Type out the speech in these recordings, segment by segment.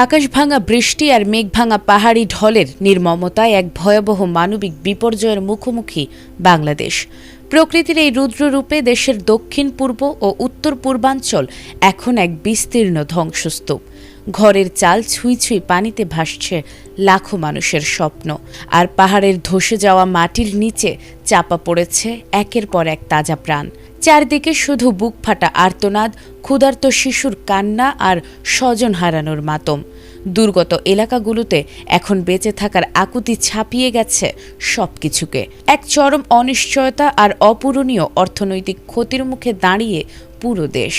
আকাশভাঙা বৃষ্টি আর মেঘভাঙা পাহাড়ি ঢলের নির্মমতায় এক ভয়াবহ মানবিক বিপর্যয়ের মুখোমুখি বাংলাদেশ। প্রকৃতির এই রুদ্ররূপে দেশের দক্ষিণ পূর্ব ও উত্তর পূর্বাঞ্চল এখন এক বিস্তীর্ণ ধ্বংসস্তূপ। ঘরের চাল ছুঁই ছুঁই পানিতে ভাসছে লাখো মানুষের স্বপ্ন, আর পাহাড়ের ধসে যাওয়া মাটির নিচে চাপা পড়েছে একের পর এক তাজা প্রাণ। চারদিকে শুধু বুক ফাটা আর্তনাদ, ক্ষুধার্ত শিশুর কান্না আর স্বজন হারানোর মাতম। দুর্গত এলাকাগুলোতে এখন বেঁচে থাকার আকুতি ছাপিয়ে গেছে সবকিছুকে। এক চরম অনিশ্চয়তা আর অপূরণীয় অর্থনৈতিক ক্ষতির মুখে দাঁড়িয়ে পুরো দেশ।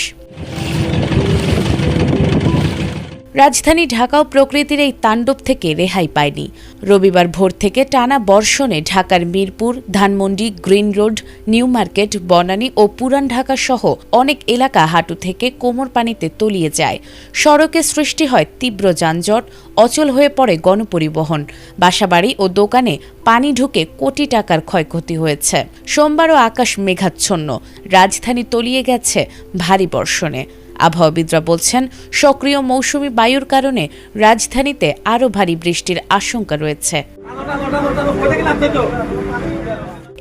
রাজধানী ঢাকাও প্রকৃতির এই তাণ্ডব থেকে রেহাই পায়নি। রবিবার ভোর থেকে টানা বর্ষণে ঢাকার Mirpur, Dhanmondi, green road, new market, Banani ও পুরান ঢাকা সহ অনেক এলাকা হাঁটু থেকে কোমর পানিতে তলিয়ে যায়। সড়কে সৃষ্টি হয় তীব্র যানজট, অচল হয়ে পড়ে গণপরিবহন, বাসাবাড়ি ও দোকানে পানি ঢুকে কোটি টাকার ক্ষয়ক্ষতি হয়েছে। সোমবারও আকাশ মেঘাচ্ছন্ন, রাজধানী তলিয়ে গেছে ভারী বর্ষণে। আবহাওয়াবিদরা বলছেন, সক্রিয় মৌসুমি বায়ুর কারণে রাজধানীতে আরও ভারী বৃষ্টির আশঙ্কা রয়েছে।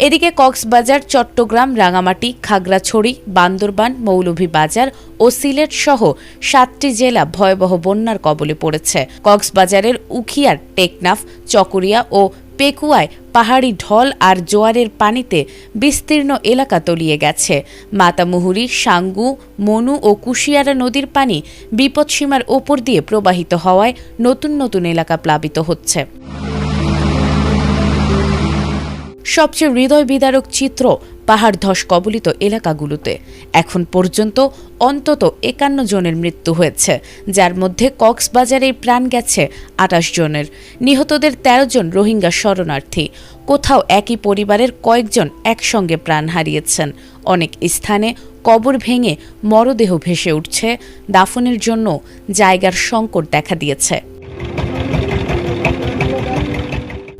এদিকে কক্সবাজার, চট্টগ্রাম, রাঙামাটি, খাগড়াছড়ি, বান্দরবান, মৌলভীবাজার ও সিলেট সহ 7টি জেলা ভয়াবহ বন্যার কবলে পড়েছে। কক্সবাজারের উখিয়ার, টেকনাফ, চকরিয়া ও পেকুয়ায় পাহাড়ি ঢল আর জোয়ারের পানিতে বিস্তীর্ণ এলাকা তলিয়ে গেছে। মাতামুহুরী, সাঙ্গু, মনু ও কুশিয়ারা নদীর পানি বিপদসীমার ওপর দিয়ে প্রবাহিত হওয়ায় নতুন নতুন এলাকা প্লাবিত হচ্ছে। সবচেয়ে হৃদয় বিদারক চিত্র পাহাড় ধস কবলিত এলাকাগুলোতে। এখন পর্যন্ত অন্তত 51 জনের মৃত্যু হয়েছে, যার মধ্যে কক্সবাজারে প্রাণ গেছে 28 জনের। নিহতদের 13 জন রোহিঙ্গা শরণার্থী। কোথাও একই পরিবারের কয়েকজন একসঙ্গে প্রাণ হারিয়েছেন। অনেক স্থানে কবর ভেঙে মরদেহ ভেসে উঠছে, দাফনের জন্য জায়গার সংকট দেখা দিয়েছে।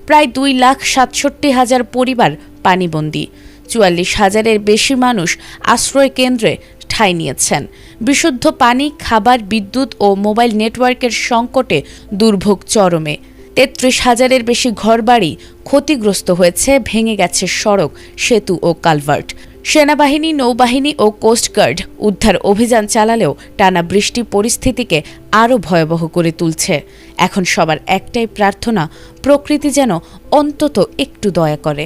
প্রায় 2,67,000 পরিবার পানিবন্দী, 44,000-এর বেশি মানুষ আশ্রয় কেন্দ্রে ঠাঁই নিয়েছেন। বিশুদ্ধ পানি, খাবার, বিদ্যুৎ ও মোবাইল নেটওয়ার্কের সংকটে দুর্ভোগ চরমে। 33,000-এর বেশি ঘরবাড়ি ক্ষতিগ্রস্ত হয়েছে, ভেঙে গেছে সড়ক, সেতু ও কালভার্ট। সেনাবাহিনী, নৌবাহিনী ও কোস্টগার্ড উদ্ধার অভিযান চালালেও টানা বৃষ্টি পরিস্থিতিকে আরও ভয়াবহ করে তুলছে। এখন সবার একটাই প্রার্থনা, প্রকৃতি যেন অন্তত একটু দয়া করে।